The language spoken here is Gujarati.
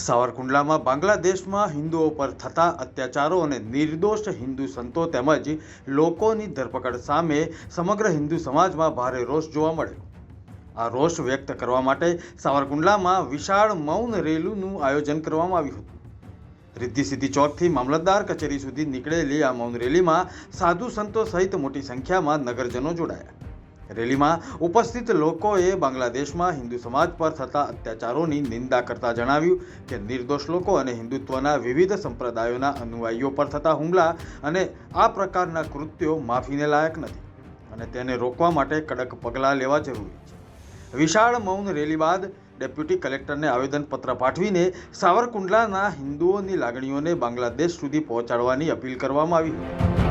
સાવરકુંડલામાં બાંગ્લાદેશમાં હિન્દુઓ પર થતા અત્યાચારો અને નિર્દોષ હિન્દુ સંતો તેમજ લોકોની ધરપકડ સામે સમગ્ર હિન્દુ સમાજમાં ભારે રોષ જોવા મળ્યો। આ રોષ વ્યક્ત કરવા માટે સાવરકુંડલામાં વિશાળ મૌન રેલીનું આયોજન કરવામાં આવ્યું હતું। રિદ્ધિ સિદ્ધિ ચોકથી મામલતદાર કચેરી સુધી નીકળેલી આ મૌન રેલીમાં સાધુ સંતો સહિત મોટી સંખ્યામાં નગરજનો જોડાયા। રેલીમાં ઉપસ્થિત લોકોએ બાંગ્લાદેશમાં હિન્દુ સમાજ પર થતા અત્યાચારોની નિંદા કરતા જણાવ્યું કે નિર્દોષ લોકો અને હિન્દુત્વના વિવિધ સંપ્રદાયોના અનુયાયીઓ પર થતા હુમલા અને આ પ્રકારના કૃત્યો માફીને લાયક નથી અને તેને રોકવા માટે કડક પગલાં લેવા જરૂરી છે। વિશાળ મૌન રેલી બાદ ડેપ્યુટી કલેક્ટરને આવેદનપત્ર પાઠવીને સાવરકુંડલાના હિન્દુઓની લાગણીઓને બાંગ્લાદેશ સુધી પહોંચાડવાની અપીલ કરવામાં આવી હતી।